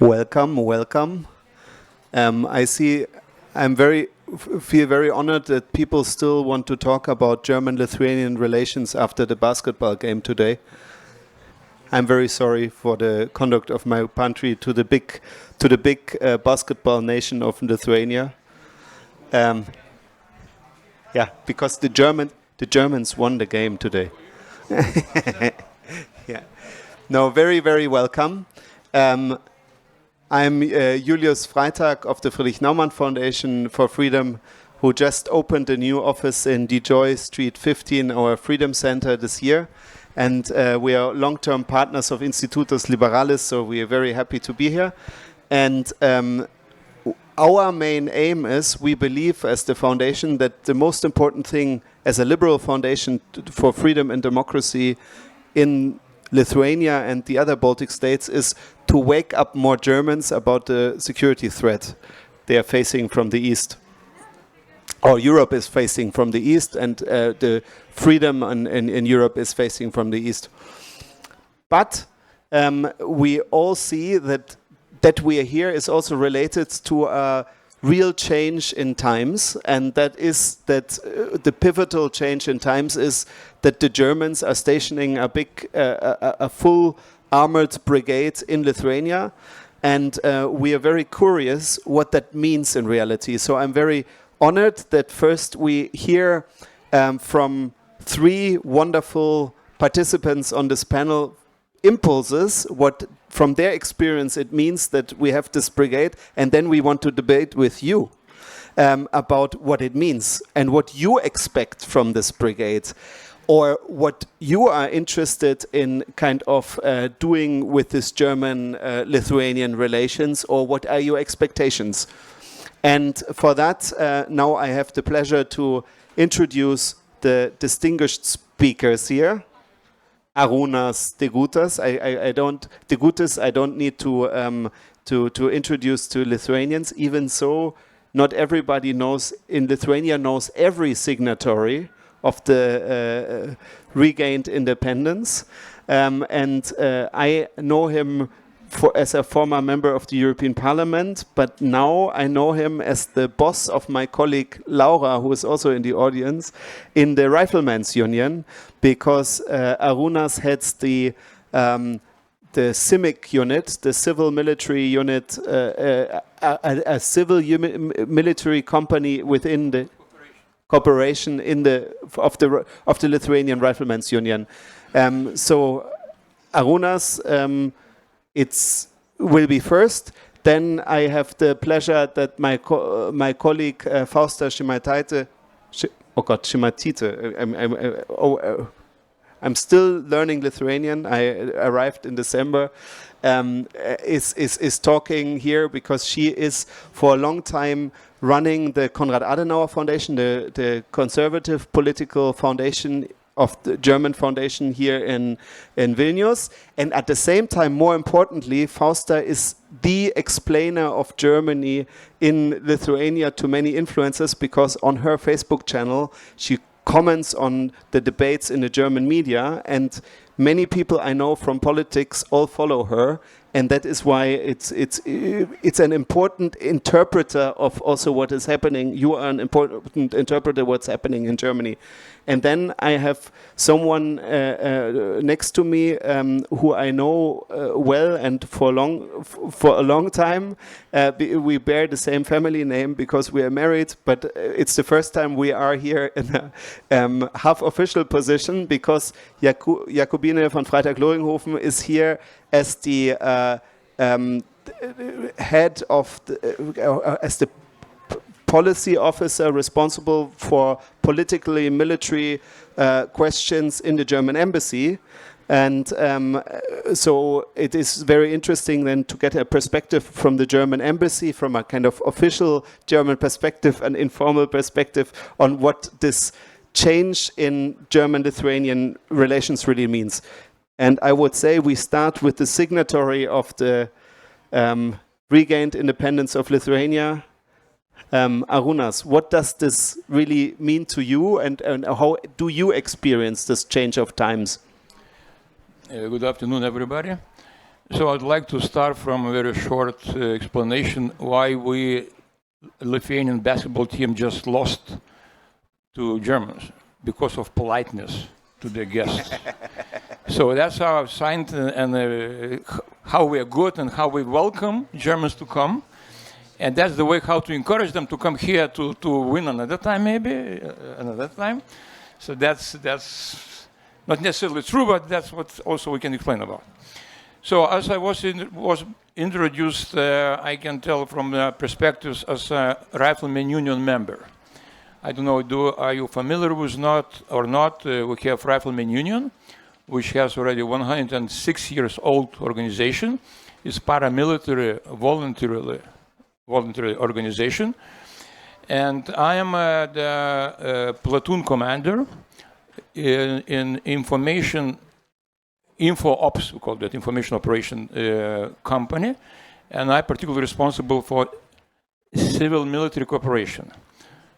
Welcome, welcome. I see. Feel very honored that people still want to talk about German-Lithuanian relations after the basketball game today. I'm very sorry for the conduct of my country to the big basketball nation of Lithuania. Yeah, because the Germans won the game today. Yeah. No, very, very welcome. I'm Julius Freitag of the Friedrich Naumann Foundation for Freedom, who just opened a new office in DeJoy Street 15, our Freedom Center this year. And we are long-term partners of Institutos Liberales, so we are very happy to be here. And our main aim is, we believe as the foundation, that the most important thing as a liberal foundation for freedom and democracy in Lithuania and the other Baltic states is to wake up more Germans about the security threat they are facing from the east. Or Europe is facing from the east, and the freedom in Europe is facing from the east. But we all see that we are here is also related to a real change in times, and that is that the pivotal change in times is that the Germans are stationing a full armored brigade in Lithuania, and we are very curious what that means in reality. So I'm very honored that first we hear from three wonderful participants on this panel impulses, what from their experience it means that we have this brigade, and then we want to debate with you about what it means and what you expect from this brigade, or what you are interested in kind of doing with this German-Lithuanian relations, or what are your expectations. And for that, now I have the pleasure to introduce the distinguished speakers here. Arūnas Degutas. I don't need to introduce to Lithuanians. Even so, not everybody knows in Lithuania knows every signatory of the regained independence, and I know him as a former member of the European Parliament, but now I know him as the boss of my colleague Laura, who is also in the audience, in the Riflemen's Union, because Arūnas heads the CIMIC unit, the civil military unit, a civil military company within the corporation of the Lithuanian Riflemen's Union. So Arūnas, will be first. Then I have the pleasure that my colleague Fausta Šimaitė, I'm still learning Lithuanian. I arrived in December. Is talking here because she is for a long time running the Konrad Adenauer Foundation, the conservative political foundation of the German foundation here in Vilnius. And at the same time, more importantly, Fausta is the explainer of Germany in Lithuania to many influencers, because on her Facebook channel, she comments on the debates in the German media, and many people I know from politics all follow her. And that is why it's an important interpreter of also what is happening. You are an important interpreter of what's happening in Germany. And then I have someone next to me who I know well, and for a long time. We bear the same family name because we are married, but it's the first time we are here in a half official position, because Jakobine von Freitag-Loringhofen is here as the head of as the policy officer responsible for politically military questions in the German embassy. And so it is very interesting then to get a perspective from the German embassy, from a kind of official German perspective, an informal perspective on what this change in German-Lithuanian relations really means. And I would say we start with the signatory of the regained independence of Lithuania. Arūnas, what does this really mean to you, and how do you experience this change of times? Good afternoon, everybody. So I'd like to start from a very short explanation why we, Lithuanian basketball team, just lost to Germans because of politeness to the guests. So that's how I've signed and how we are good and how we welcome Germans to come. And that's the way how to encourage them to come here to win another time, maybe another time. So that's not necessarily true, but that's what also we can explain about. So as I was introduced, I can tell from the perspectives as a Rifleman Union member. I don't know, are you familiar with or not? We have Rifleman Union, which has already 106 years old organization. It's paramilitary, voluntary organization. And I am the platoon commander in Info Ops, we call that information operation company, and I'm particularly responsible for civil-military cooperation.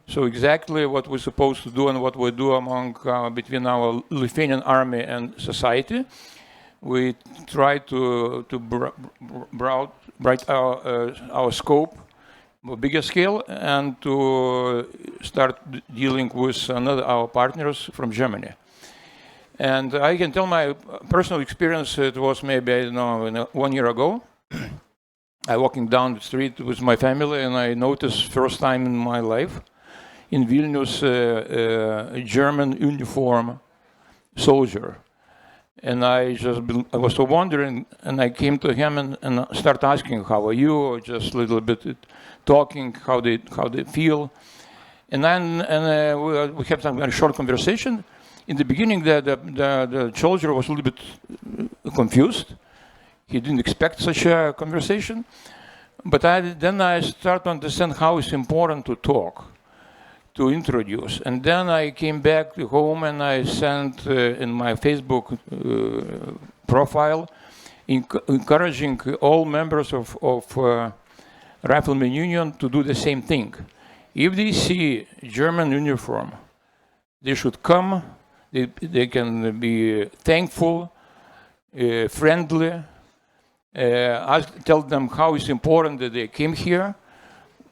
So exactly what we're supposed to do and what we do between our Lithuanian army and society, we try to brighten our scope, a bigger scale, and to start dealing with our partners from Germany. And I can tell my personal experience, it was maybe, I don't know, 1 year ago. I walking down the street with my family and I noticed first time in my life in Vilnius a German uniform soldier. And I was so wondering, and I came to him and started asking, how are you? Or just a little bit talking, how they feel. And then we had some very short conversation. In the beginning, the soldier was a little bit confused. He didn't expect such a conversation. But then I started to understand how it's important to talk, to introduce. And then I came back to home and I sent in my Facebook profile encouraging all members of Rifleman Union to do the same thing. If they see German uniform, they should come. They can be thankful, friendly, tell them how it's important that they came here,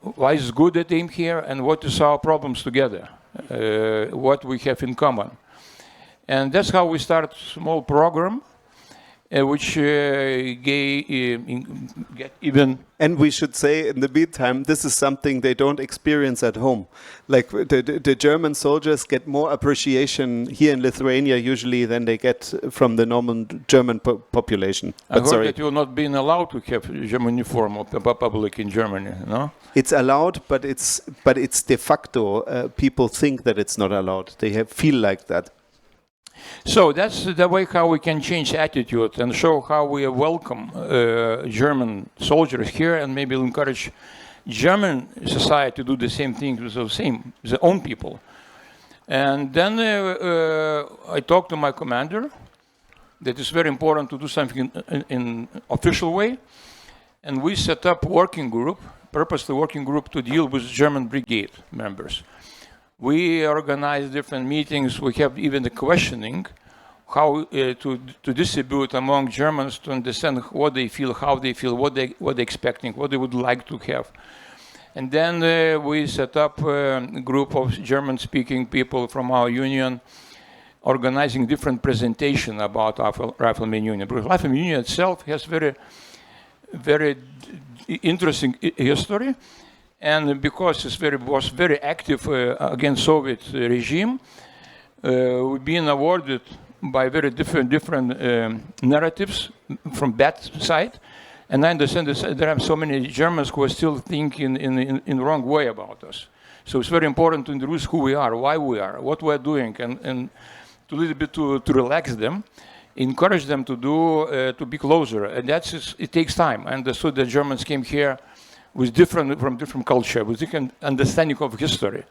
why it's good that they came here, and what is our problems together, what we have in common. And that's how we start a small program, which get even. And we should say, in the meantime, this is something they don't experience at home. Like the German soldiers get more appreciation here in Lithuania usually than they get from the normal German population. I heard that you're not being allowed to have German uniform of the public in Germany, no? It's allowed, but it's de facto. People think that it's not allowed. They feel like that. So that's the way how we can change attitude and show how we welcome German soldiers here, and maybe encourage German society to do the same thing with their own people. And then I talked to my commander that it's very important to do something in official way, and we set up working group, purposely working group to deal with German brigade members. We organize different meetings. We have even the questioning, how to distribute among Germans to understand what they feel, how they feel, what they're expecting, what they would like to have. And then we set up a group of German-speaking people from our union, organizing different presentation about our Rifleman Union. Because Rifleman Union itself has very, very interesting history. And because it was very active against Soviet regime, we've been awarded by very different narratives from that side. And I understand that there are so many Germans who are still thinking in the wrong way about us. So it's very important to introduce who we are, why we are, what we are doing, and to a little bit to relax them, encourage them to be closer. And it takes time. I understood that Germans came here with from different culture, with different understanding of history.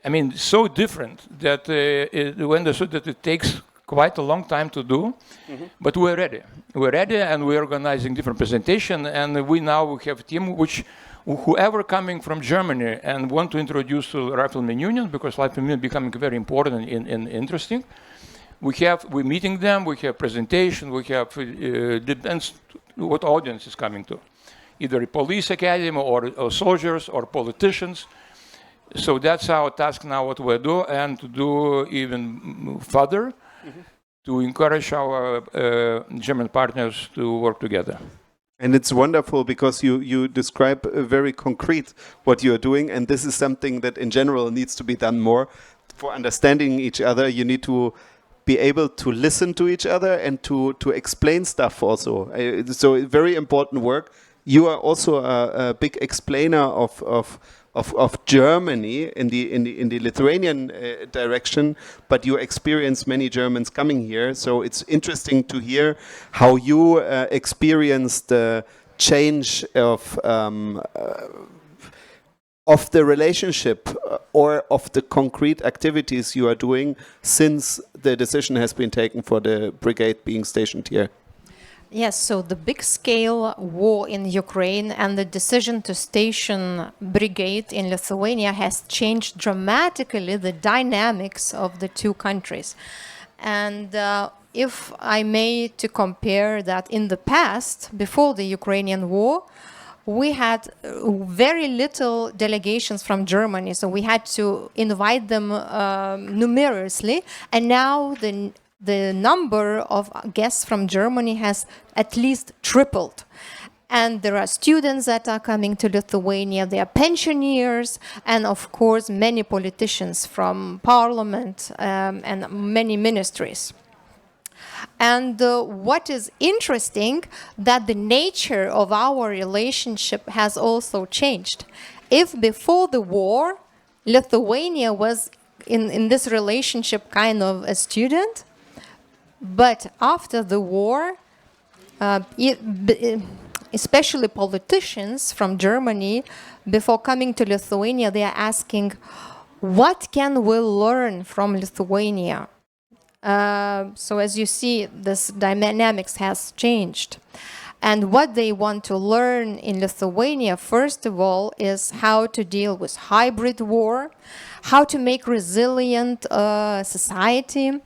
I mean, so different that we understood that it takes quite a long time to do, but we're ready. We're ready, and we're organizing different presentation, and we now have a team which whoever coming from Germany and want to introduce to Rifleman Union, because Rifleman Union becoming very important and interesting, We're meeting them, we have presentation, we have, depends what audience is coming to. Either a police academy or soldiers or politicians. So that's our task now, what we do, and to do even further, to encourage our German partners to work together. And it's wonderful because you describe very concrete what you're doing, and this is something that in general needs to be done more. For understanding each other, you need to be able to listen to each other and to explain stuff also. So very important work. You are also a big explainer of Germany in the Lithuanian direction, but you experience many Germans coming here, so it's interesting to hear how you experience the change of the relationship or of the concrete activities you are doing since the decision has been taken for the brigade being stationed here. Yes, so the big-scale war in Ukraine and the decision to station brigade in Lithuania has changed dramatically the dynamics of the two countries. And if I may to compare that in the past, before the Ukrainian war, we had very little delegations from Germany, so we had to invite them numerously, and now the number of guests from Germany has at least tripled. And there are students that are coming to Lithuania, there are pensioners, and of course many politicians from parliament and many ministries. And what is interesting, that the nature of our relationship has also changed. If before the war, Lithuania was in this relationship kind of a student, but after the war, especially politicians from Germany, before coming to Lithuania, they are asking, what can we learn from Lithuania? So as you see, this dynamics has changed. And what they want to learn in Lithuania, first of all, is how to deal with hybrid war, how to make resilient society,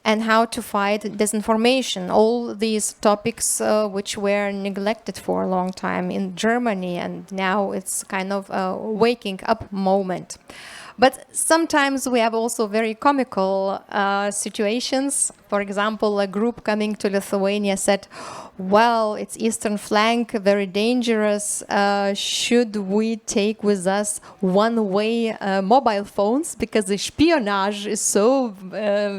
and how to fight disinformation. All these topics which were neglected for a long time in Germany, and now it's kind of a waking up moment. But sometimes we have also very comical situations. For example, a group coming to Lithuania said, well, it's eastern flank, very dangerous. Should we take with us one-way mobile phones because the espionage is so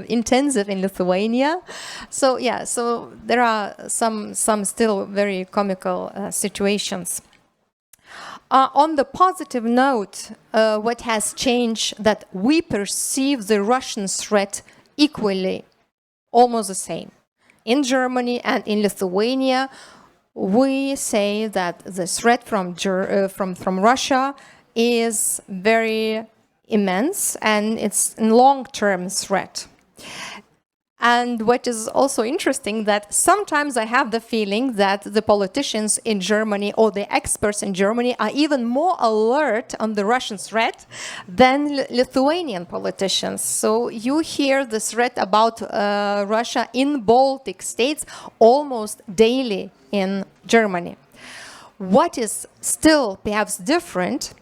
intensive in Lithuania? So yeah, so there are some still very comical situations. On the positive note, what has changed, that we perceive the Russian threat equally, almost the same. In Germany and in Lithuania, we say that the threat from Russia is very immense, and it's a long-term threat. And what is also interesting, that sometimes I have the feeling that the politicians in Germany or the experts in Germany are even more alert on the Russian threat than Lithuanian politicians. So you hear the threat about Russia in Baltic states almost daily in Germany. What is still perhaps different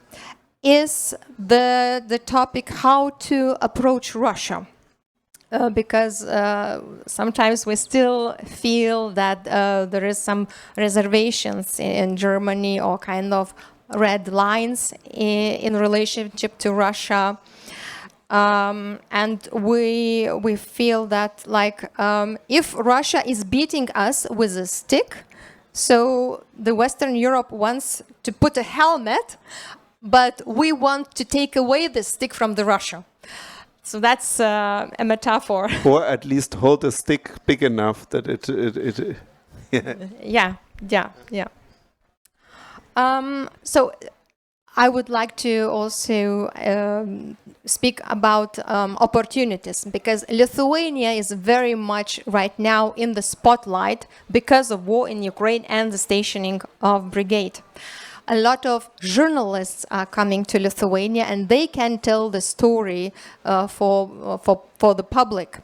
is the topic how to approach Russia. Because sometimes we still feel that there is some reservations in Germany or kind of red lines in relationship to Russia. And we feel that, like, if Russia is beating us with a stick, so the Western Europe wants to put a helmet, but we want to take away the stick from the Russia. So that's a metaphor. Or at least hold a stick big enough that it yeah. So I would like to also speak about opportunities, because Lithuania is very much right now in the spotlight because of war in Ukraine and the stationing of brigade. A lot of journalists are coming to Lithuania, and they can tell the story for the public.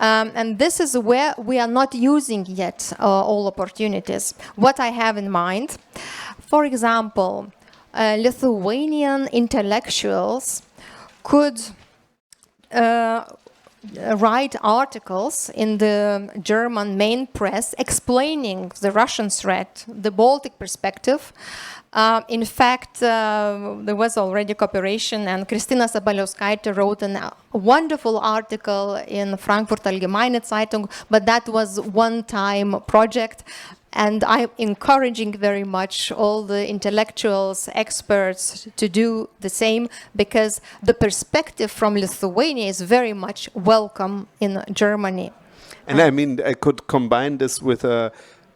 And this is where we are not using yet all opportunities. What I have in mind, for example, Lithuanian intellectuals could write articles in the German main press explaining the Russian threat, the Baltic perspective. In fact, there was already cooperation, and Kristina Sabaliauskaitė wrote a wonderful article in Frankfurt Allgemeine Zeitung, but that was one-time project. And I'm encouraging very much all the intellectuals, experts to do the same, because the perspective from Lithuania is very much welcome in Germany. And I mean, I could combine this with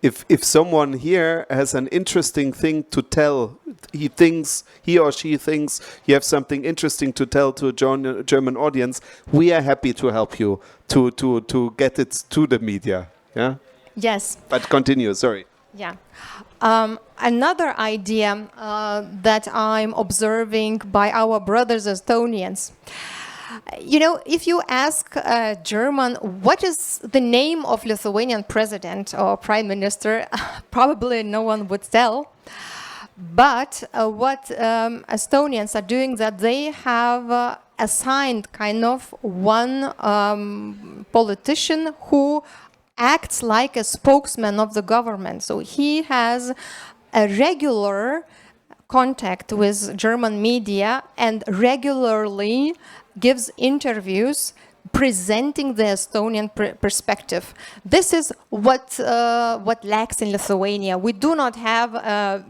if someone here has an interesting thing to tell, he or she thinks you have something interesting to tell to a German audience, we are happy to help you to get it to the media. Yeah. Yes. But continue, sorry. Yeah. Another idea that I'm observing by our brothers Estonians. You know, if you ask a German, what is the name of Lithuanian president or prime minister, probably no one would tell. But what Estonians are doing, that they have assigned kind of one politician who acts like a spokesman of the government. So he has a regular contact with German media and regularly gives interviews presenting the Estonian perspective. This is what lacks in Lithuania. We do not have a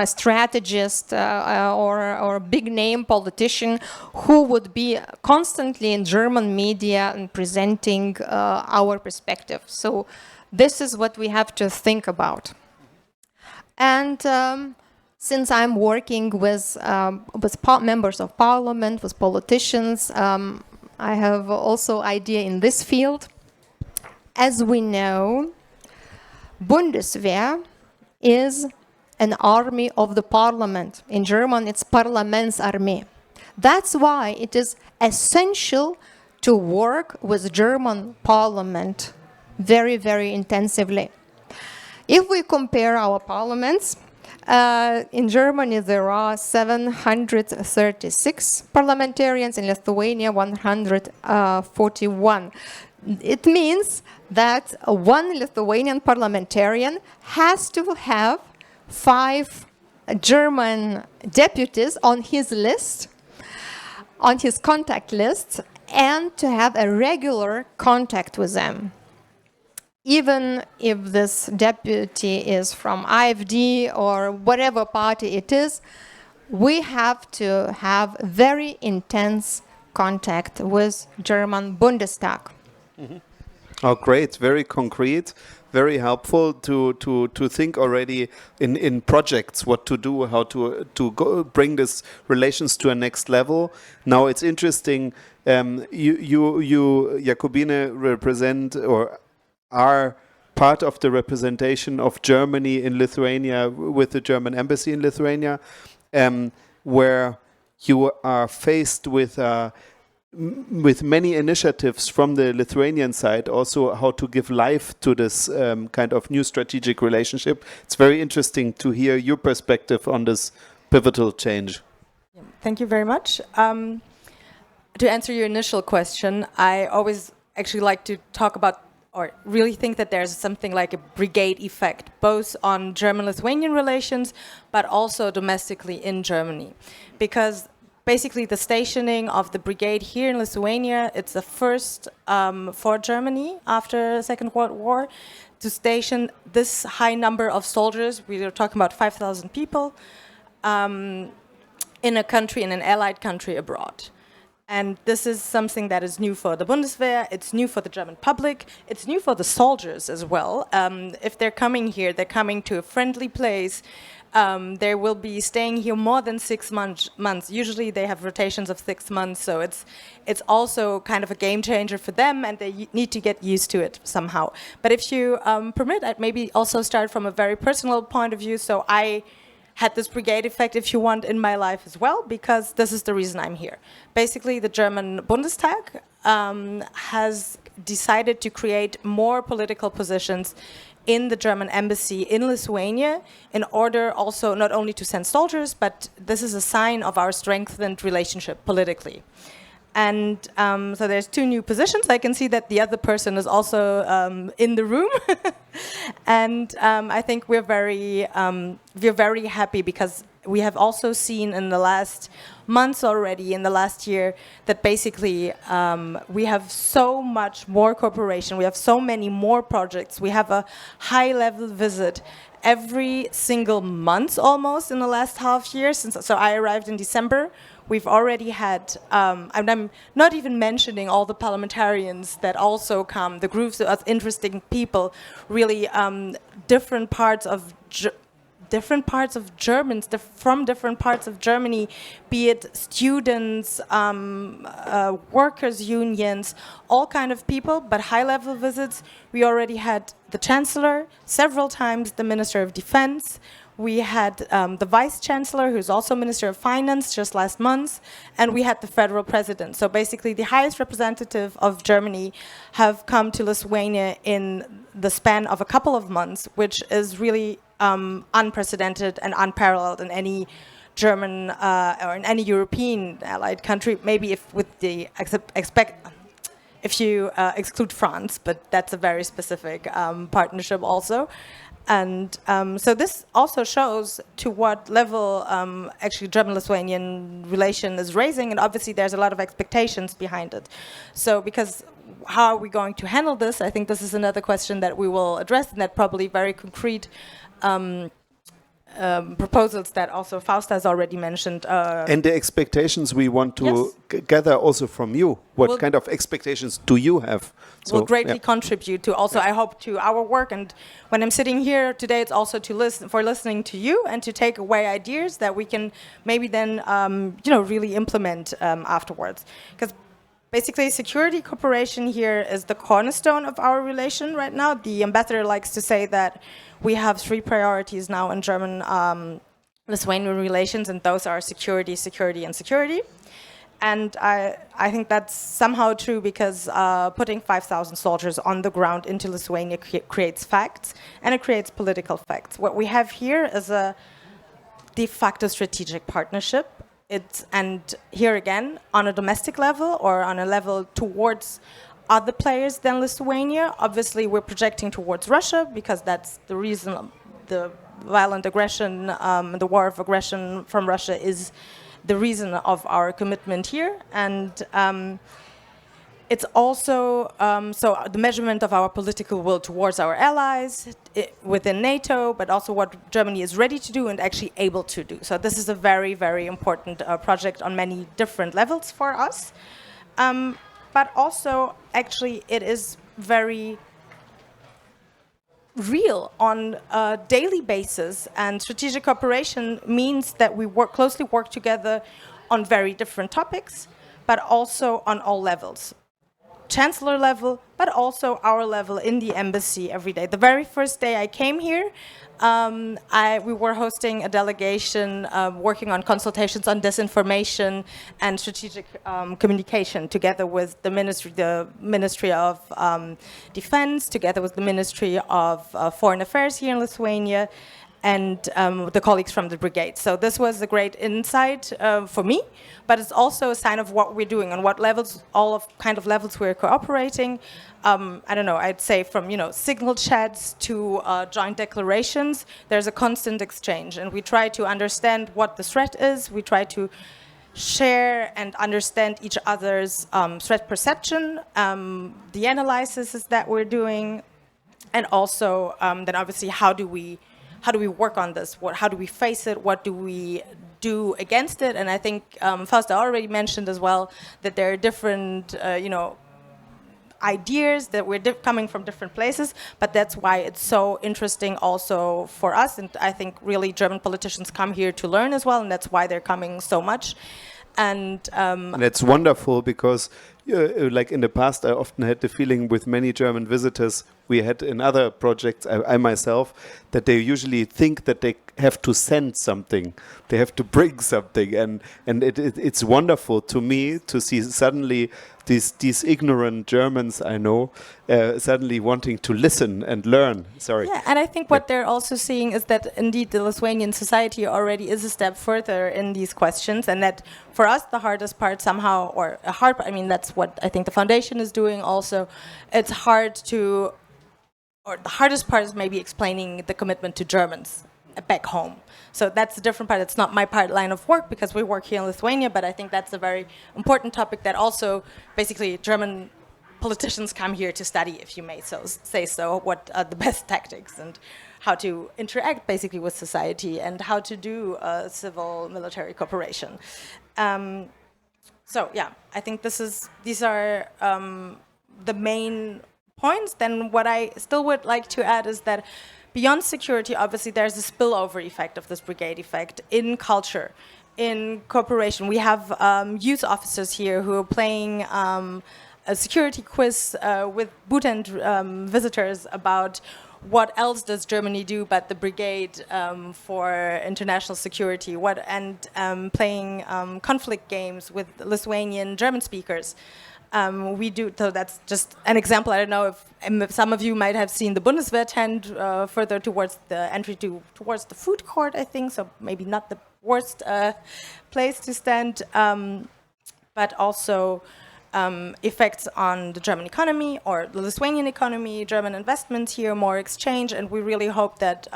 strategist or a big name politician who would be constantly in German media and presenting our perspective. So this is what we have to think about. And since I'm working with members of parliament, with politicians, I have also idea in this field. As we know, Bundeswehr is an army of the parliament. In German, it's Parlamentsarmee. That's why it is essential to work with German parliament very, very intensively. If we compare our parliaments, in Germany, there are 736 parliamentarians. In Lithuania, 141. It means that one Lithuanian parliamentarian has to have 5 German deputies on his list, on his contact list, and to have a regular contact with them. Even if this deputy is from AfD or whatever party it is, we have to have very intense contact with German Bundestag. Mm-hmm. Oh, great. Very concrete, very helpful to think already in projects, what to do, how to bring this relations to a next level. Now it's interesting, you Jakobine, represent or are part of the representation of Germany in Lithuania with the German embassy in Lithuania, where you are faced with many initiatives from the Lithuanian side, also how to give life to this kind of new strategic relationship. It's very interesting to hear your perspective on this pivotal change. Thank you very much. To answer your initial question, I always actually like to talk about or really think that there's something like a brigade effect, both on German-Lithuanian relations, but also domestically in Germany. Because basically the stationing of the brigade here in Lithuania, it's the first for Germany after the Second World War to station this high number of soldiers. We are talking about 5,000 people in a country, in an allied country abroad. And this is something that is new for the Bundeswehr, it's new for the German public, it's new for the soldiers as well. If they're coming here, they're coming to a friendly place. They will be staying here more than 6 months. Usually they have rotations of 6 months, so it's also kind of a game changer for them, and they need to get used to it somehow. But if you permit, I'd maybe also start from a very personal point of view. So I had this brigade effect, if you want, in my life as well, because this is the reason I'm here. Basically, the German Bundestag has decided to create more political positions in the German embassy in Lithuania in order also not only to send soldiers, but this is a sign of our strengthened relationship politically. And so there's 2 new positions. I can see that the other person is also in the room. And I think we're very happy because we have also seen in the last months already, in the last year, that basically we have so much more cooperation. We have so many more projects. We have a high-level visit every single month almost in the last half year. So I arrived in December. We've already had, and I'm not even mentioning all the parliamentarians that also come, the groups of interesting people, really different parts of Germans, from different parts of Germany, be it students, workers' unions, all kind of people, but high-level visits. We already had the Chancellor, several times the Minister of Defense. We had the Vice Chancellor, who's also Minister of Finance, just last month, and we had the Federal President. So basically the highest representative of Germany have come to Lithuania in the span of a couple of months, which is really unprecedented and unparalleled in any German or in any European allied country, maybe if with the if you exclude France, but that's a very specific partnership also. And so this also shows to what level actually German-Lithuanian relation is raising, and obviously there's a lot of expectations behind it. So because how are we going to handle this? I think this is another question that we will address, and that probably very concrete proposals that also Fausta has already mentioned. And the expectations we want to gather also from you. What kind of expectations do you have? Will greatly contribute to also, I hope, to our work. And when I'm sitting here today, it's also to listening to you and to take away ideas that we can maybe then, really implement afterwards. Because basically, security cooperation here is the cornerstone of our relation right now. The ambassador likes to say that we have 3 priorities now in German-Lithuanian relations, and those are security, security, and security. And I think that's somehow true because putting 5,000 soldiers on the ground into Lithuania creates facts, and it creates political facts. What we have here is a de facto strategic partnership. And here again, on a domestic level or on a level towards other players than Lithuania, obviously we're projecting towards Russia because that's the reason the violent aggression, the war of aggression from Russia is the reason of our commitment here. And it's also so the measurement of our political will towards our allies within NATO, but also what Germany is ready to do and actually able to do. So this is a very, very important project on many different levels for us. But also, actually, it is very real on a daily basis. And strategic cooperation means that we closely work together on very different topics, but also on all levels. Chancellor level, but also our level in the embassy every day. The very first day I came here, we were hosting a delegation working on consultations on disinformation and strategic communication together with the Ministry of Defense, together with the Ministry of Foreign Affairs here in Lithuania, and the colleagues from the brigade. So this was a great insight for me, but it's also a sign of what we're doing and what levels, kind of levels we're cooperating. I don't know, I'd say from, signal chats to joint declarations, there's a constant exchange, and we try to understand what the threat is. We try to share and understand each other's threat perception, the analysis that we're doing, and also then obviously how do we work on this? How do we face it? What do we do against it? And I think Fausta already mentioned as well that there are different, ideas that we're coming from different places, but that's why it's so interesting also for us. And I think really German politicians come here to learn as well, and that's why they're coming so much. And it's wonderful because, like in the past, I often had the feeling with many German visitors we had in other projects, I myself, that they usually think that they have to send something, they have to bring something, and it's wonderful to me to see suddenly these ignorant Germans I know suddenly wanting to listen and learn. Sorry. Yeah, and I think what they're also seeing is that indeed the Lithuanian society already is a step further in these questions, and that for us the hardest part somehow, or a hard, I mean that's what I think the foundation is doing also. It's hard to, or the hardest part is maybe explaining the commitment to Germans back home. So that's a different part. It's not my line of work because we work here in Lithuania, but I think that's a very important topic that also basically German politicians come here to study, if you may say so, what are the best tactics and how to interact basically with society and how to do civil military cooperation. So yeah, I think these are the main points. Then what I still would like to add is that beyond security, obviously, there's a spillover effect of this brigade effect in culture, in cooperation. We have youth officers here who are playing a security quiz with Bhutan visitors about what else does Germany do but the brigade for international security, playing conflict games with Lithuanian German speakers. We do, so that's just an example. I don't know if some of you might have seen the Bundeswehr tent further towards the entry towards the food court, I think, so maybe not the worst place to stand, but also effects on the German economy or the Lithuanian economy, German investments here, more exchange, and we really hope that,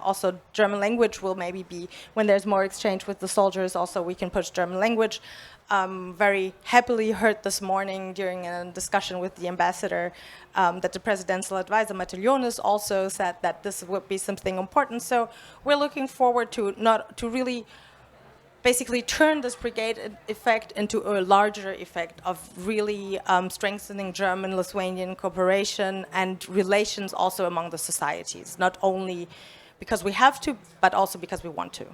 also German language will maybe be, when there's more exchange with the soldiers, also we can push German language. Very happily heard this morning during a discussion with the ambassador that the presidential advisor Matulionis also said that this would be something important. So we're looking forward to really basically turn this brigade effect into a larger effect of really strengthening German-Lithuanian cooperation and relations also among the societies, not only because we have to, but also because we want to.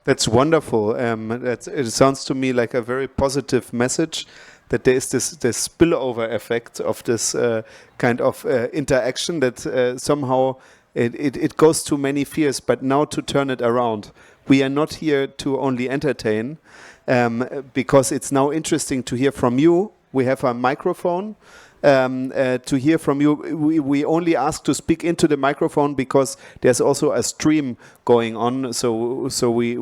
That's wonderful. It sounds to me like a very positive message that there is this spillover effect of this kind of interaction that somehow it goes to many fears, but now to turn it around. We are not here to only entertain because it's now interesting to hear from you. We have a microphone. To hear from you, we only ask to speak into the microphone because there's also a stream going on, so we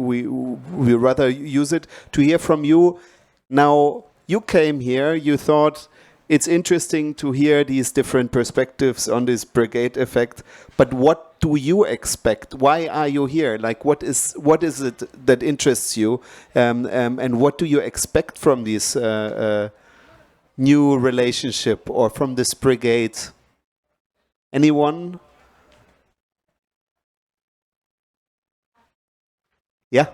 rather use it to hear from you. Now, you came here, you thought it's interesting to hear these different perspectives on this brigade effect, but what do you expect? Why are you here? Like, what is it that interests you, and what do you expect from these new relationship or from this brigade? Anyone? Yeah.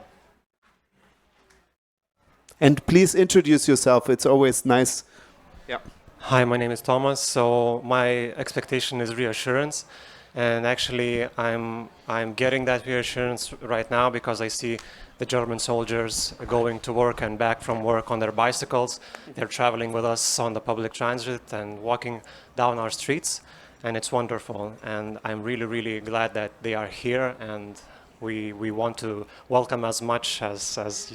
And please introduce yourself. It's always nice. Yeah. Hi, my name is Thomas. So my expectation is reassurance, and actually I'm getting that reassurance right now because I see the German soldiers going to work and back from work on their bicycles. They're traveling with us on the public transit and walking down our streets, and it's wonderful. And I'm really, really glad that they are here, and we want to welcome as much as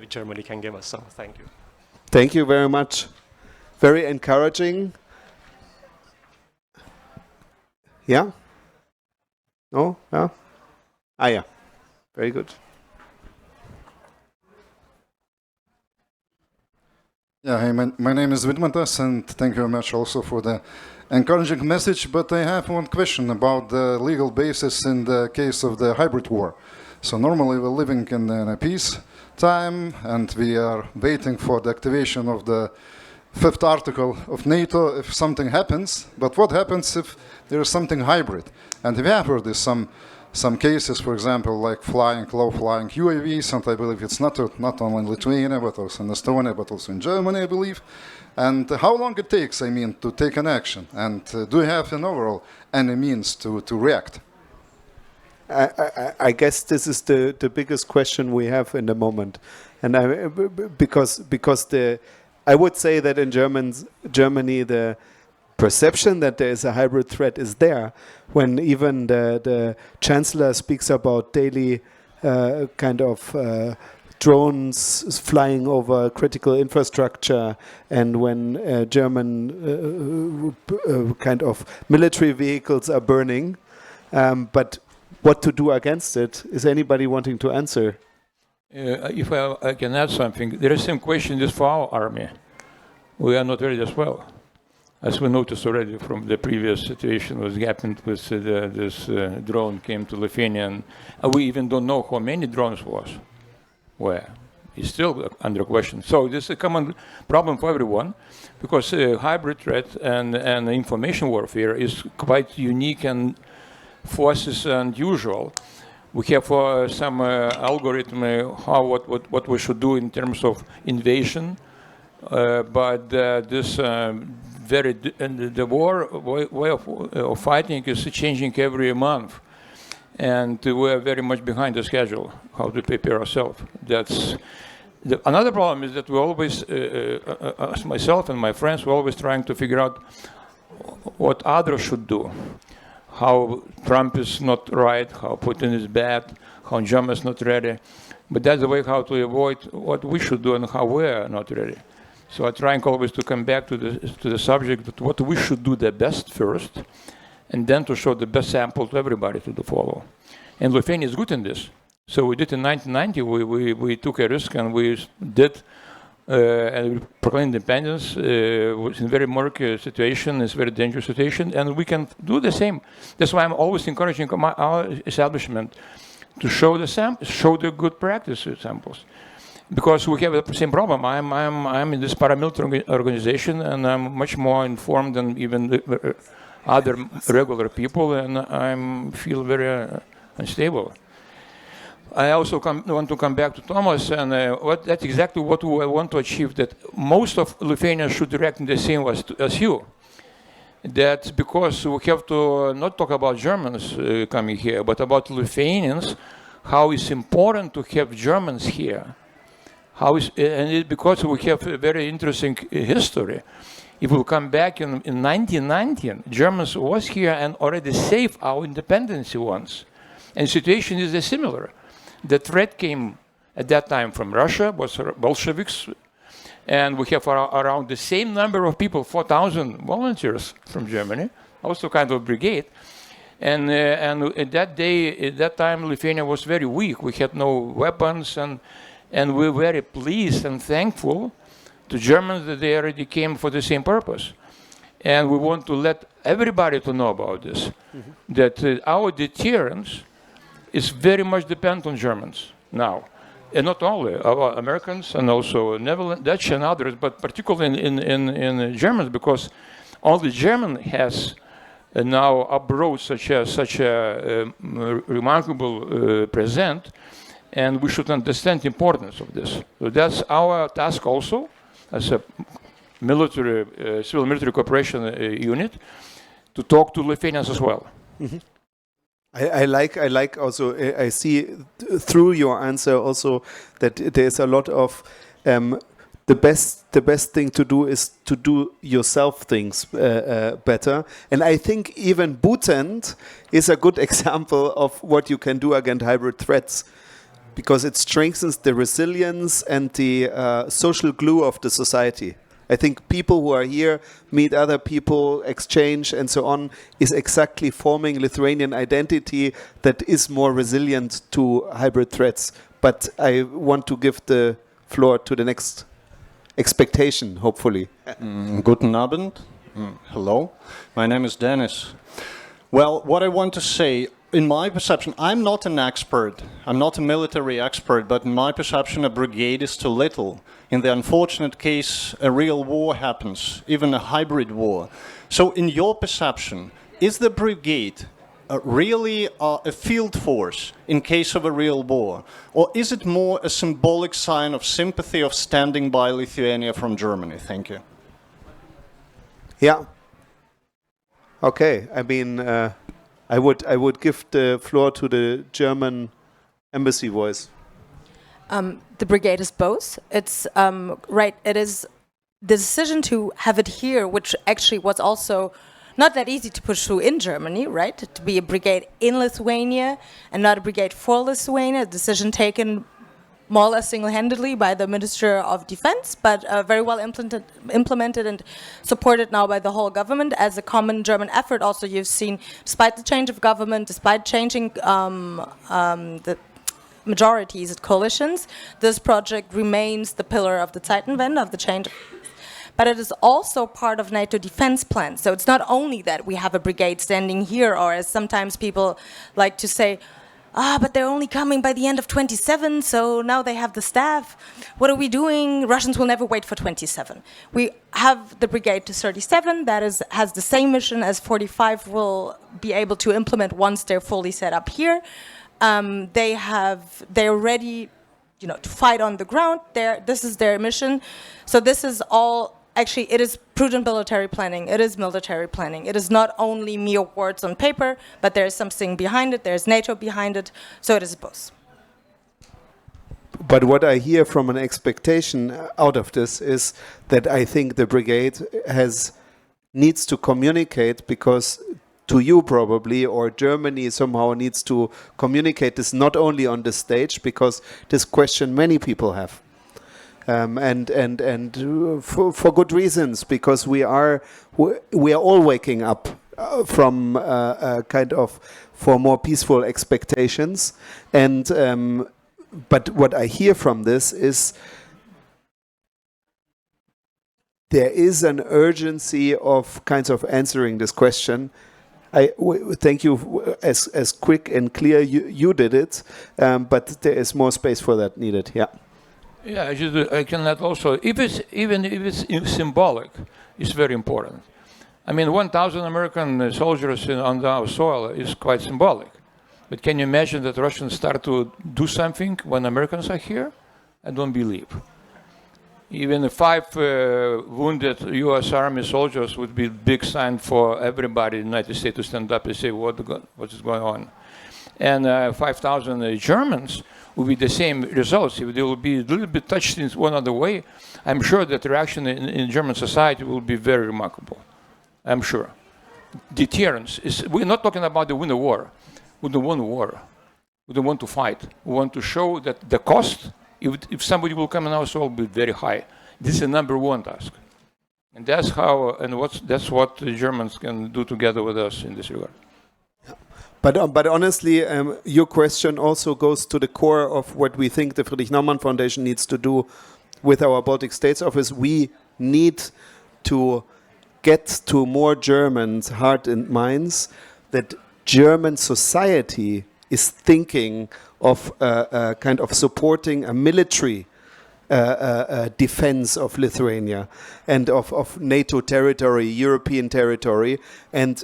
Germany can give us. So thank you. Thank you very much. Very encouraging. Yeah? No? Yeah? Ah, yeah. Very good. Yeah, hey, my name is Vidmantas, and thank you very much also for the encouraging message. But I have one question about the legal basis in the case of the hybrid war. So normally we're living in a peace time, and we are waiting for the activation of the 5th article of NATO if something happens. But what happens if there is something hybrid? And we have heard this some cases, for example, like low-flying UAVs, and I believe it's not only in Lithuania, but also in Estonia, but also in Germany, I believe. And how long it takes, I mean, to take an action? And do you have, in overall, any means to react? I guess this is the biggest question we have in the moment, and because I would say that in Germany the perception that there is a hybrid threat is there when even the chancellor speaks about daily kind of drones flying over critical infrastructure, and when German kind of military vehicles are burning. But what to do against it? Is anybody wanting to answer? If I can add something, there is some question just for our army. We are not ready as well. As we noticed already from the previous situation what happened with this drone came to Lithuania, and we even don't know how many drones were. It's still under question. So this is a common problem for everyone, because hybrid threat and information warfare is quite unique and forces unusual. We have some algorithm what we should do in terms of invasion, but this the war way of fighting is changing every month, and we are very much behind the schedule. How to prepare ourselves? That's another problem is that we always, myself and my friends, we're always trying to figure out what others should do. How Trump is not right, how Putin is bad, how Germany is not ready. But that's the way how to avoid what we should do and how we are not ready. So I'm trying always to come back to the subject that what we should do the best first, and then to show the best sample to everybody to follow. And Lithuania is good in this. So we did in 1990, we took a risk and we did and proclaimed independence. It was in a very murky situation, it's a very dangerous situation, and we can do the same. That's why I'm always encouraging our establishment to show the good practice samples. Because we have the same problem. I'm in this paramilitary organization, and I'm much more informed than even the other regular people, and I feel very unstable. I also want to come back to Thomas, and that's exactly what we want to achieve, that most of Lithuania should react in the same way as you. That's because we have to not talk about Germans coming here, but about Lithuanians, how it's important to have Germans here. Because we have a very interesting history. If we come back in 1919, Germans was here and already saved our independence once. And the situation is similar. The threat came at that time from Russia, was Bolsheviks, and we have around the same number of people, 4,000 volunteers from Germany, also kind of brigade. And at that time, Lithuania was very weak. We had no weapons, and we were very pleased and thankful to Germans that they already came for the same purpose. And we want to let everybody to know about this, that our deterrence is very much dependent on Germans now. And not only our Americans and also Netherlands, Dutch and others, but particularly in Germans, because only German has now abroad such a remarkable present, and we should understand the importance of this. So that's our task also, as a military, civil military cooperation unit, to talk to Lithuanians as well. Mm-hmm. I like also, I see through your answer also that there's a lot of the best thing to do is to do yourself things better. And I think even Bhutan is a good example of what you can do against hybrid threats, because it strengthens the resilience and the social glue of the society. I think people who are here meet other people, exchange, and so on, is exactly forming Lithuanian identity that is more resilient to hybrid threats. But I want to give the floor to the next expectation, hopefully. Guten Abend. Hello. My name is Dennis. Well, what I want to say, in my perception, I'm not an expert. I'm not a military expert, but in my perception, a brigade is too little. In the unfortunate case, a real war happens, even a hybrid war. So in your perception, is the brigade really a field force in case of a real war? Or is it more a symbolic sign of sympathy of standing by Lithuania from Germany? Thank you. Yeah. Okay. I mean, I would give the floor to the German embassy voice. The brigade is both. It's right. It is the decision to have it here, which actually was also not that easy to push through in Germany, right? To be a brigade in Lithuania and not a brigade for Lithuania. A decision taken more or less single-handedly by the Minister of Defense, but very well implemented and supported now by the whole government as a common German effort. Also, you've seen, despite the change of government, despite changing the majorities at coalitions, this project remains the pillar of the Zeitenwende, of the change. But it is also part of NATO defense plans. So it's not only that we have a brigade standing here, or as sometimes people like to say, but they're only coming by the end of 27, so now they have the staff. What are we doing? Russians will never wait for 27. We have the brigade to 37, that has the same mission as 45 will be able to implement once they're fully set up here. They're ready, to fight on the ground. This is their mission. So this is all. Actually, it is prudent military planning. It is military planning. It is not only mere words on paper, but there is something behind it. There is NATO behind it. So it is both. But what I hear from an expectation out of this is that I think the brigade needs to communicate, because to you probably, or Germany somehow needs to communicate this not only on the stage, because this question many people have. And for good reasons, because we are all waking up from kind of for more peaceful expectations, and but what I hear from this is there is an urgency of kinds of answering this question. Thank you, as quick and clear you did it, but there is more space for that needed. Yeah. Yeah, I can add also, even if it's symbolic, it's very important. I mean, 1,000 American soldiers on our soil is quite symbolic. But can you imagine that Russians start to do something when Americans are here? I don't believe. Even 5 wounded U.S. Army soldiers would be a big sign for everybody in the United States to stand up and say, what is going on? And 5,000 Germans will be the same results. If they will be a little bit touched in one other way, I'm sure that the reaction in German society will be very remarkable. I'm sure. Deterrence we're not talking about the win the war. We don't want war. We don't want to fight. We want to show that the cost, if somebody will come in our soul, will be very high. This is the #1 task. And that's how, that's what the Germans can do together with us in this regard. But honestly, your question also goes to the core of what we think the Friedrich Naumann Foundation needs to do with our Baltic States office. We need to get to more Germans' heart and minds that German society is thinking of kind of supporting a military defense of Lithuania and of NATO territory, European territory, and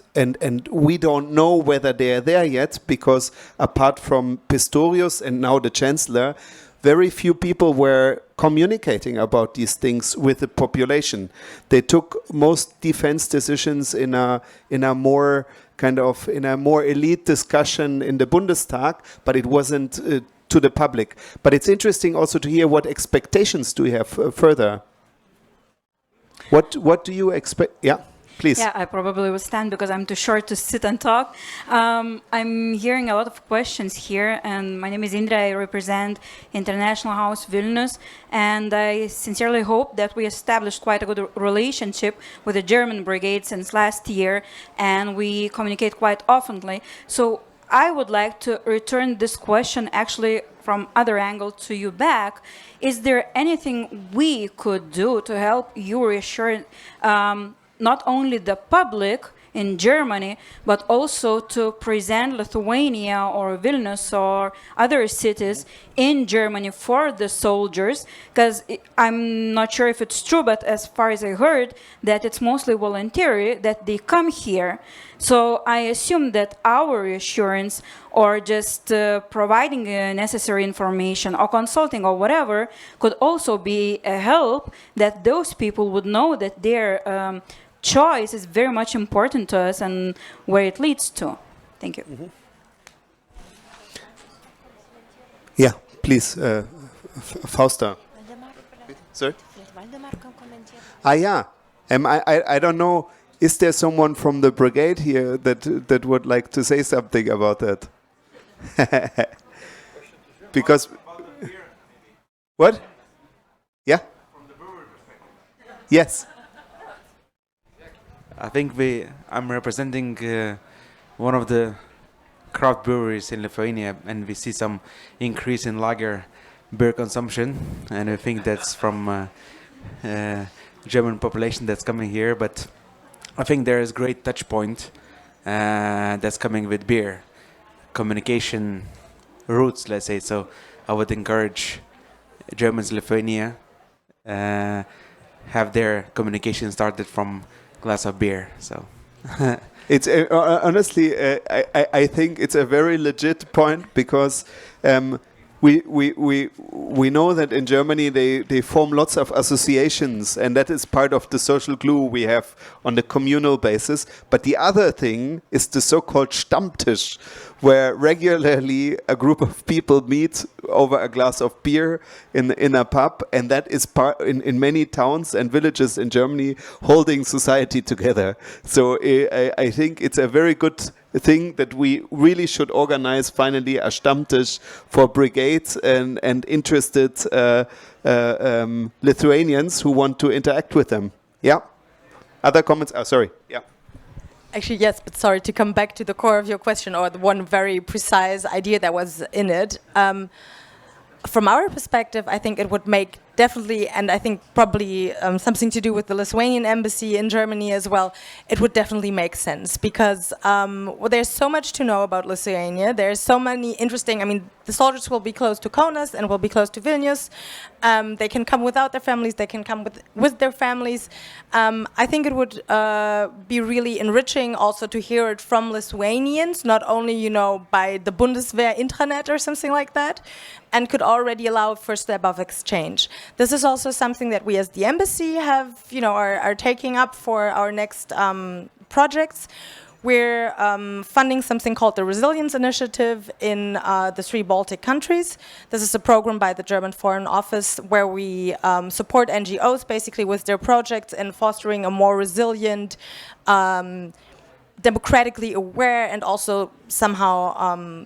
we don't know whether they are there yet, because apart from Pistorius and now the Chancellor, very few people were communicating about these things with the population. They took most defense decisions in a more elite discussion in the Bundestag, but it wasn't to the public. But it's interesting also to hear what expectations do you have further. What do you expect? Yeah, please. Yeah, I probably will stand because I'm too short to sit and talk. I'm hearing a lot of questions here, and my name is Indra. I represent International House Vilnius, and I sincerely hope that we established quite a good relationship with the German brigade since last year, and we communicate quite oftenly. So I would like to return this question actually from other angle to you back. Is there anything we could do to help you reassure not only the public in Germany, but also to present Lithuania or Vilnius or other cities in Germany for the soldiers? Because I'm not sure if it's true, but as far as I heard, that it's mostly voluntary, that they come here. So I assume that our reassurance or just providing necessary information or consulting or whatever could also be a help, that those people would know that their choice is very much important to us and where it leads to. Thank you. Mm-hmm. Yeah, please, Fausta. Sorry? Yeah. I don't know. Is there someone from the brigade here that would like to say something about that? Because What? Yeah? Yes. I think I'm representing one of the craft breweries in Lithuania, and we see some increase in lager beer consumption, and I think that's from German population that's coming here. But I think there is great touch point that's coming with beer, communication roots, let's say. So I would encourage Germans, Lithuania, have their communication started from glass of beer. So. It's honestly, I think it's a very legit point, because we know that in Germany they form lots of associations, and that is part of the social glue we have on the communal basis. But the other thing is the so-called Stammtisch, where regularly a group of people meet over a glass of beer in a pub, and that is part in many towns and villages in Germany, holding society together. So I think it's a very good thing that we really should organize finally a Stammtisch for brigades and interested Lithuanians who want to interact with them. Yeah. Other comments? Oh, sorry. Yeah. Actually, yes, but sorry, to come back to the core of your question, or the one very precise idea that was in it. From our perspective, I think it would make definitely, and I think probably something to do with the Lithuanian embassy in Germany as well, it would definitely make sense, because well, there's so much to know about Lithuania. There's so many interesting, I mean, the soldiers will be close to Kaunas and will be close to Vilnius. They can come without their families, they can come with their families. I think it would be really enriching also to hear it from Lithuanians, not only, you know, by the Bundeswehr intranet or something like that, and could already allow a first step of exchange. This is also something that we as the embassy have, you know, are taking up for our next projects. We're funding something called the Resilience Initiative in the 3 Baltic countries. This is a program by the German Foreign Office where we support NGOs basically with their projects and fostering a more resilient, democratically aware, and also somehow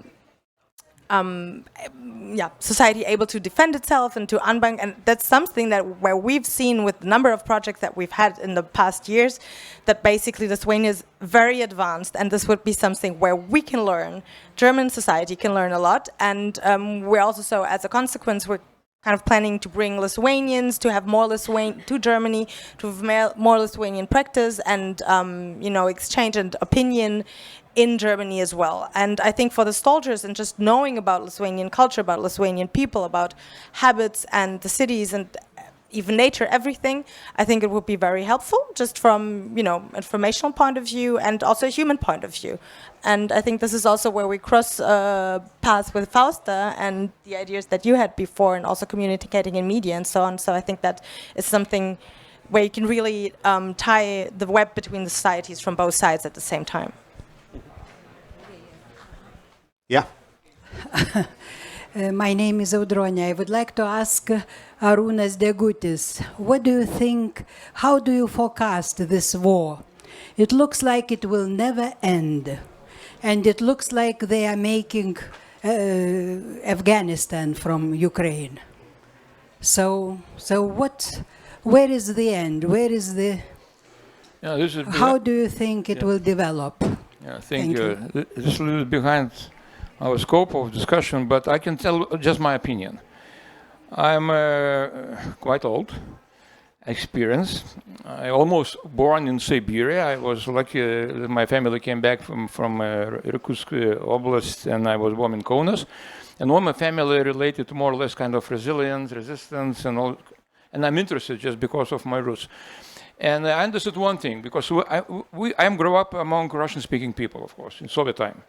society able to defend itself and to unbank, and that's something that where we've seen with the number of projects that we've had in the past years, that basically Lithuania is very advanced, and this would be something where we can learn, German society can learn a lot, and we're also, so as a consequence, we're kind of planning to bring Lithuanians, to have more Lithuanian to Germany, to have more Lithuanian practice and you know, exchange and opinion in Germany as well. And I think for the soldiers, and just knowing about Lithuanian culture, about Lithuanian people, about habits and the cities and even nature, everything, I think it would be very helpful, just from, you know, informational point of view and also a human point of view. And I think this is also where we cross paths with Fausta and the ideas that you had before, and also communicating in media and so on. So I think that is something where you can really tie the web between the societies from both sides at the same time. Yeah. My name is Audronė. I would like to ask Arūnas Degutis, what do you think, how do you forecast this war? It looks like it will never end. And it looks like they are making Afghanistan from Ukraine. So what, where is the end? Where is the, how do you think it will develop? Yeah, thank you. This is a little behind our scope of discussion, but I can tell just my opinion. I'm quite old, experienced. I almost born in Siberia. I was lucky that my family came back from Irkutsk Oblast, and I was born in Kaunas. And all my family related to more or less kind of resilience, resistance, and all. And I'm interested just because of my roots. And I understood one thing, because I grew up among Russian-speaking people, of course, in Soviet time.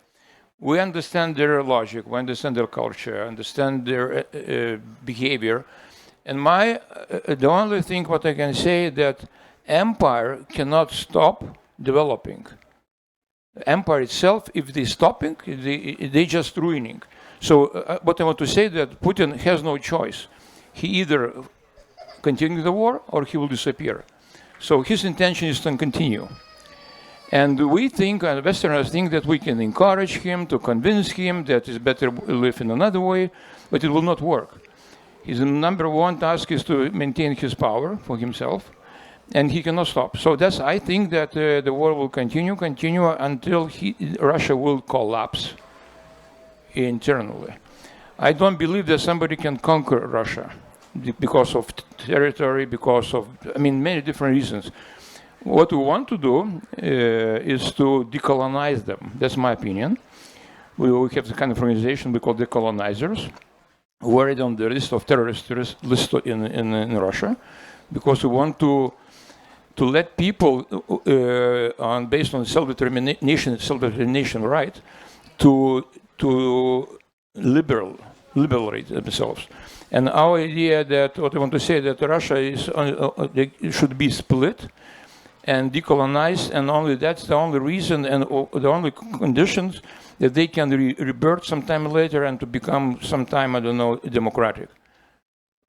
We understand their logic, we understand their culture, understand their behavior. And the only thing what I can say that empire cannot stop developing. Empire itself, if they stopping, they just ruining. So what I want to say that Putin has no choice. He either continue the war or he will disappear. So his intention is to continue. And we think, and Westerners think, that we can encourage him, to convince him that it's better live in another way, but it will not work. His number one task is to maintain his power for himself, and he cannot stop. So that's, I think that the war will continue until Russia will collapse internally. I don't believe that somebody can conquer Russia because of territory, because of, many different reasons. What we want to do is to decolonize them. That's my opinion. We have the kind of organization we call decolonizers, who are on the list of terrorist list in Russia, because we want to let people, based on self-determination right, to liberate themselves. And our idea that, what I want to say, that Russia should be split and decolonized, and only that's the only reason and the only conditions that they can rebirth sometime later and to become sometime, I don't know, democratic.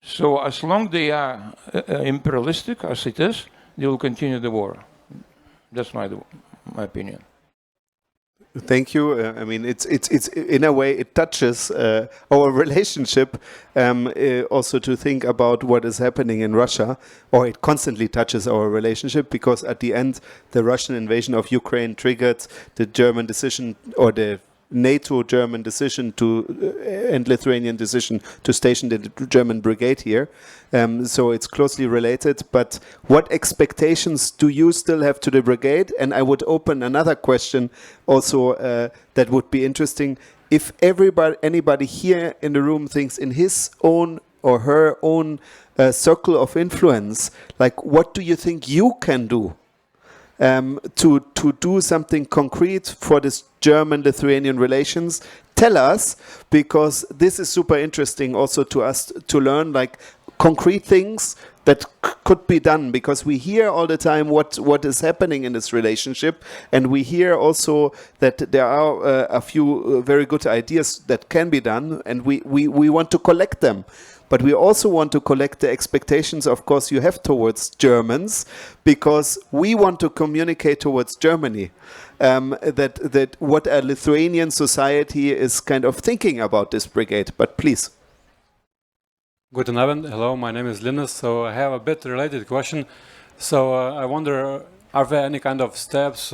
So as long they are imperialistic, as it is, they will continue the war. That's my opinion. Thank you. It's in a way it touches our relationship. Also to think about what is happening in Russia, or it constantly touches our relationship, because at the end, the Russian invasion of Ukraine triggered the German decision, or the NATO German decision and Lithuanian decision to station the German brigade here. So it's closely related. But what expectations do you still have to the brigade? And I would open another question also that would be interesting. If anybody here in the room thinks in his own or her own circle of influence, like what do you think you can do to do something concrete for this German-Lithuanian relations? Tell us, because this is super interesting also to us to learn, like concrete things that could be done, because we hear all the time what is happening in this relationship, and we hear also that there are a few very good ideas that can be done, and we want to collect them. But we also want to collect the expectations, of course, you have towards Germans, because we want to communicate towards Germany that what a Lithuanian society is kind of thinking about this brigade. But please. Guten Abend. Hello, my name is Linus. So I have a bit related question. So I wonder, are there any kind of steps,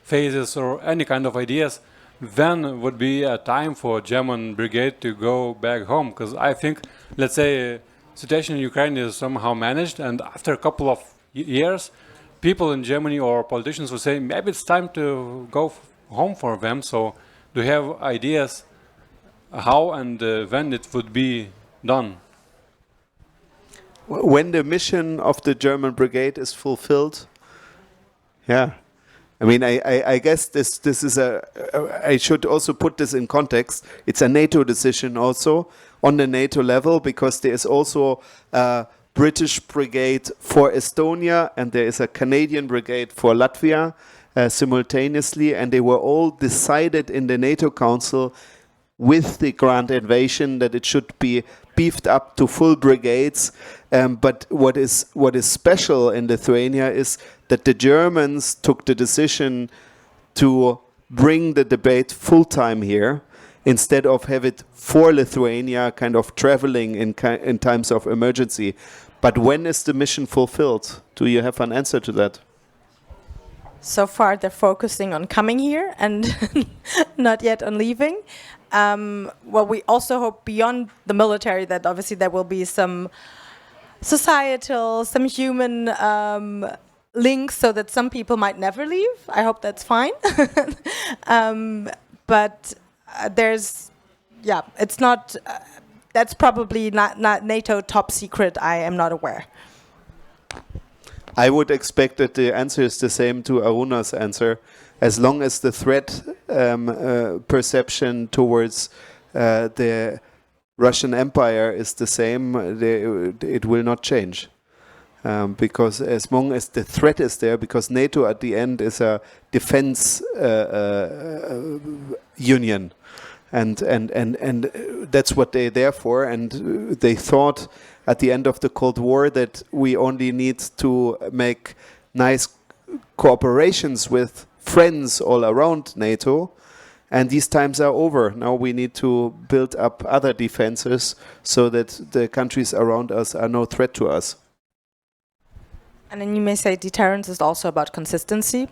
phases, or any kind of ideas? When would be a time for German brigade to go back home? Because I think, let's say, situation in Ukraine is somehow managed, and after a couple of years, people in Germany or politicians will say, maybe it's time to go home for them. So do you have ideas how and when it would be done? When the mission of the German brigade is fulfilled, yeah. I guess this is I should also put this in context. It's a NATO decision also on the NATO level, because there is also a British brigade for Estonia and there is a Canadian brigade for Latvia simultaneously, and they were all decided in the NATO Council with the grand invasion that it should be beefed up to full brigades. But what is special in Lithuania is that the Germans took the decision to bring the debate full-time here, instead of have it for Lithuania kind of traveling in times of emergency. But when is the mission fulfilled? Do you have an answer to that? So far, they're focusing on coming here and not yet on leaving. Well, we also hope beyond the military that obviously there will be some societal, some human links, so that some people might never leave. I hope that's fine. But there's, yeah, it's not, that's probably not NATO top secret. I am not aware. I would expect that the answer is the same to Aruna's answer. As long as the threat perception towards the Russian Empire is the same, it will not change. Because as long as the threat is there, because NATO at the end is a defense union, and that's what they're there for. And they thought at the end of the Cold War that we only need to make nice cooperations with friends all around NATO, And these times are over. Now we need to build up other defenses so that the countries around us are no threat to us. And then you may say deterrence is also about consistency.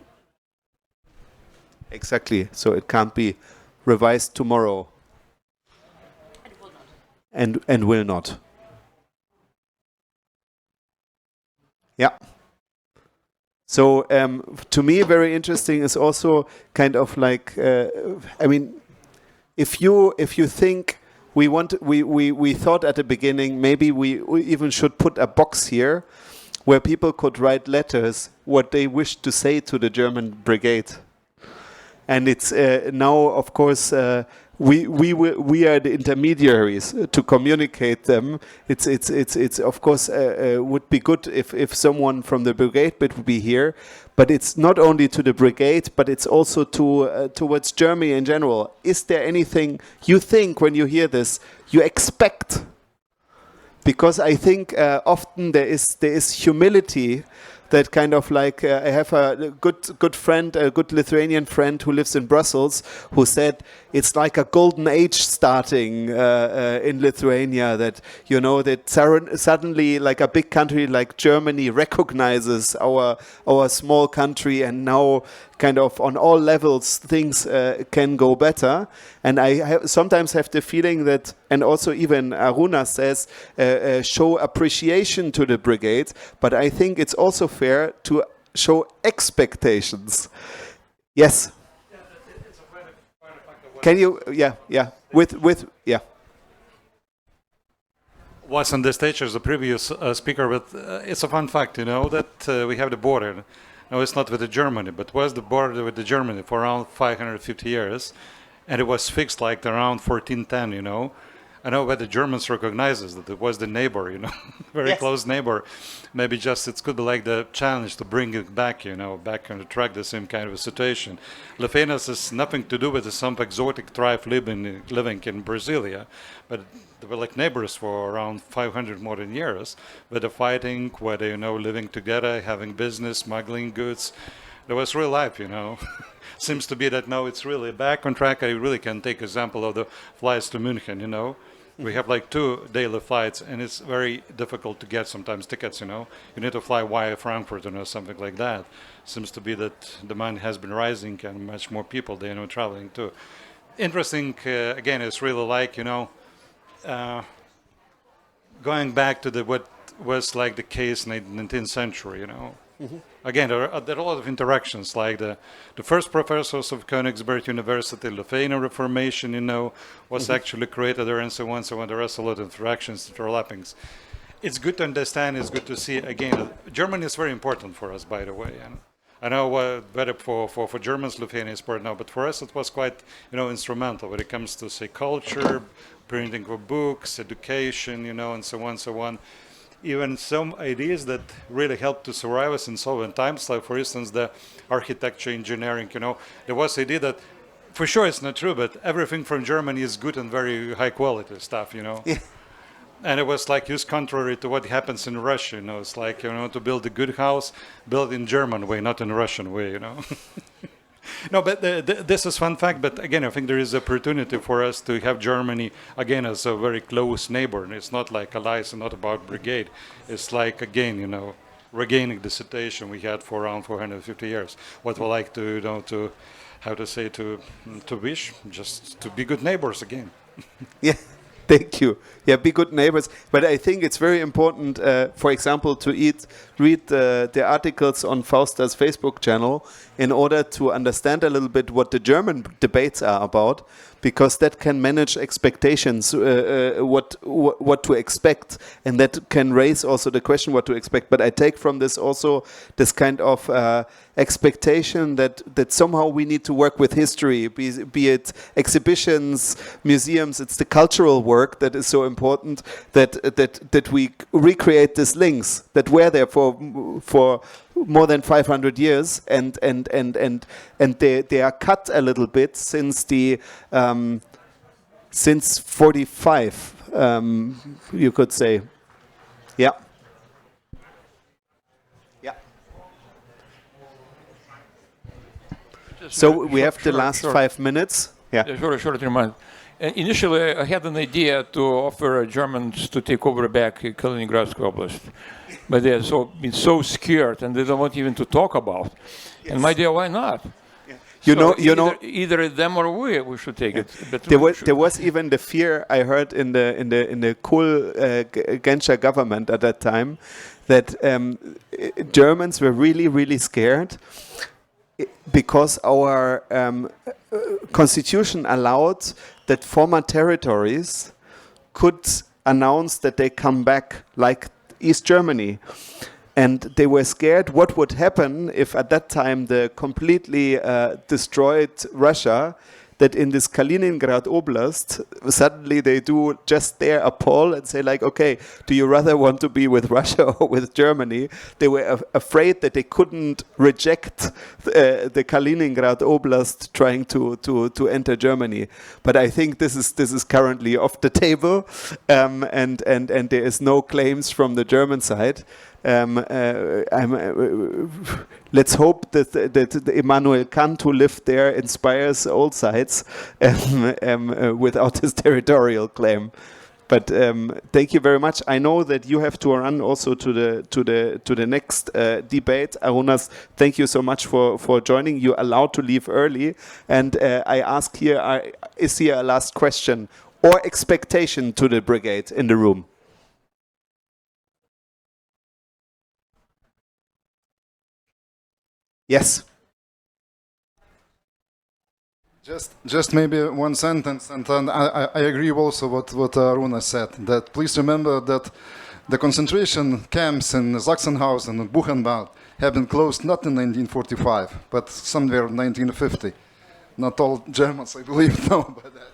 Exactly. So it can't be revised tomorrow. And will not. Yeah. So to me, very interesting is also kind of like, I mean, if you think we thought at the beginning maybe we even should put a box here where people could write letters what they wish to say to the German brigade, and it's now of course. We are the intermediaries to communicate them. It's of course would be good if someone from the brigade would be here, but it's not only to the brigade, but it's also to towards Germany in general. Is there anything you think when you hear this you expect? Because I think often there is humility. That kind of like I have a good friend, a good Lithuanian friend who lives in Brussels, who said it's like a golden age starting in Lithuania. That that suddenly like a big country like Germany recognizes our small country, and now kind of on all levels things can go better. And I sometimes have the feeling that, and also even Aruna says, show appreciation to the brigade, but I think it's also fair to show expectations. Yes. Can you, yeah, with Was on the stage as the previous speaker, but it's a fun fact, that we have the border. No, it's not with the Germany, but was the border with the Germany for around 550 years, and it was fixed like around 1410. I know where the Germans recognizes that it was the neighbor, very Yes. close neighbor. Maybe just it could be like the challenge to bring it back, back on the track, the same kind of a situation. Lithuania has nothing to do with some exotic tribe living in Brasilia, but they were like neighbors for around 500 modern years, where they're fighting, where they, living together, having business, smuggling goods. There was real life, Seems to be that now it's really back on track. I really can take example of the flights to München, We have like 2 daily flights, and it's very difficult to get sometimes tickets, You need to fly via Frankfurt or something like that. Seems to be that demand has been rising and much more people they traveling too. Interesting, again, it's really like, going back to what was like the case in the 19th century, Mm-hmm. Again, there are a lot of interactions, like the first professors of Königsberg University, Lithuanian Reformation, was actually created there, and so on, so on. There are a lot of interactions, overlappings. It's good to understand, it's good to see, again, Germany is very important for us, by the way. And I know better for Germans, Lithuania is part now, but for us it was quite, instrumental when it comes to, say, culture, printing of books, education, and so on, so on. Even some ideas that really helped to survive us in Soviet times, like for instance the architecture, engineering. There was idea that, for sure it's not true, but everything from Germany is good and very high quality stuff. Yeah. And it was like just contrary to what happens in Russia. It's like to build a good house, build in German way, not in Russian way. No, but this is fun fact. But again, I think there is opportunity for us to have Germany again as a very close neighbor. And it's not like allies and not about brigade. It's like again, regaining the situation we had for around 450 years. What we like to, to how to say to wish, just to be good neighbors again. Yeah. Thank you. Yeah, be good neighbors. But I think it's very important, for example, to read the articles on Fausta's Facebook channel in order to understand a little bit what the German debates are about, because that can manage expectations, what to expect, and that can raise also the question what to expect. But I take from this also this kind of expectation that somehow we need to work with history, be it exhibitions, museums. It's the cultural work that is so important, that we recreate these links that were there for more than 500 years, and they are cut a little bit since since 45, you could say. Yeah. So we have the last 5 minutes. Yeah. Short reminder. Initially, I had an idea to offer Germans to take over back Kaliningrad Oblast, but they're been so scared and they don't want even to talk about. And my idea, why not? You know, either them or we should take it. But there was even the fear I heard in the cool Genscher government at that time that Germans were really scared because our constitution allowed that former territories could announce that they come back, like East Germany. And they were scared what would happen if at that time the completely destroyed Russia, that in this Kaliningrad Oblast, suddenly they do just there a poll and say like, okay, do you rather want to be with Russia or with Germany? They were afraid that they couldn't reject the Kaliningrad Oblast trying to enter Germany. But I think this is currently off the table, and there is no claims from the German side. Let's hope that Immanuel Kant, who lived there, inspires all sides without his territorial claim. But thank you very much. I know that you have to run also to the next debate. Arunas, thank you so much for joining. You're allowed to leave early. And I ask here, is here a last question or expectation to the brigade in the room? Yes. Just maybe one sentence, and I agree also what Aruna said, that please remember that the concentration camps in Sachsenhausen and Buchenwald have been closed not in 1945, but somewhere in 1950. Not all Germans, I believe, know about that.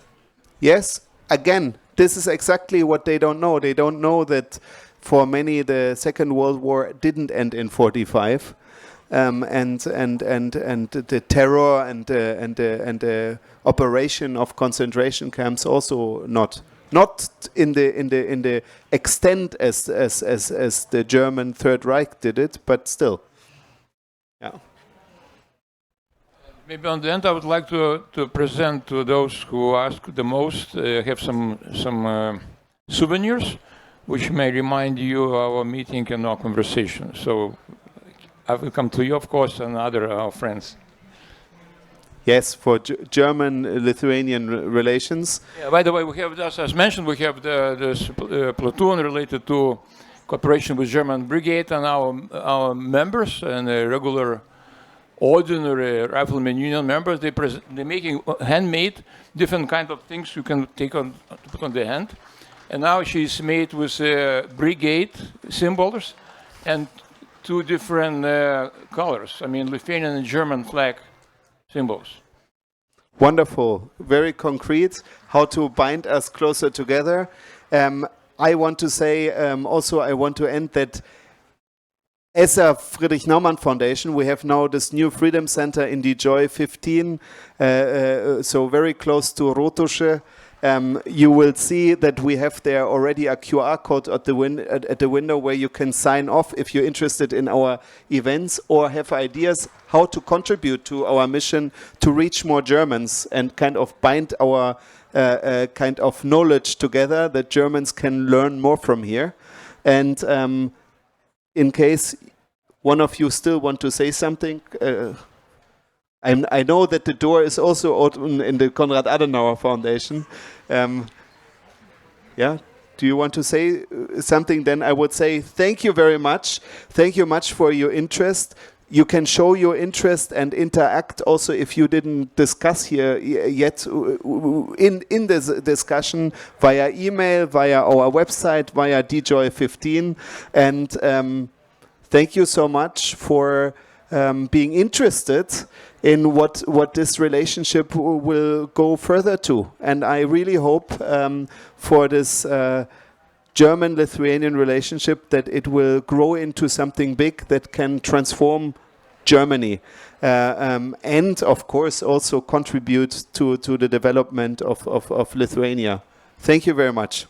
Yes, again, this is exactly what they don't know. They don't know that for many the Second World War didn't end in 45. And the terror and the operation of concentration camps also not in the extent as the German Third Reich did it, but still, yeah. Maybe on the end, I would like to present to those who ask the most. Have some souvenirs, which may remind you of our meeting and our conversation. So. I will come to you, of course, and other friends. Yes, for German-Lithuanian relations. Yeah, by the way, we have, as mentioned, we have this platoon related to cooperation with German brigade and our members and regular, ordinary rifleman union members. They're making handmade different kind of things you can take on to put on the hand. And now she's made with brigade symbols and two different colors. I mean, Lithuanian and German flag symbols. Wonderful, very concrete, how to bind us closer together. I want to say also, I want to end that as a Friedrich Naumann Foundation, we have now this new Freedom Center in DJOY 15, so very close to Rotusche. You will see that we have there already a QR code at the window where you can sign off if you're interested in our events or have ideas how to contribute to our mission to reach more Germans and kind of bind our kind of knowledge together that Germans can learn more from here. And in case one of you still want to say something, I know that the door is also open in the Konrad Adenauer Foundation. Yeah, do you want to say something? Then I would say thank you very much. Thank you much for your interest. You can show your interest and interact also if you didn't discuss here yet in this discussion via email, via our website, via DJOY 15. And thank you so much for being interested in what this relationship will go further to. And I really hope for this German-Lithuanian relationship that it will grow into something big that can transform Germany and of course also contribute to the development of Lithuania. Thank you very much.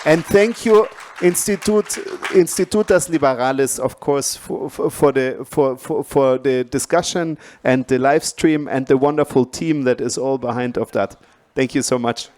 And thank you Institutas Liberales, of course, for the discussion and the live stream and the wonderful team that is all behind of that. Thank you so much.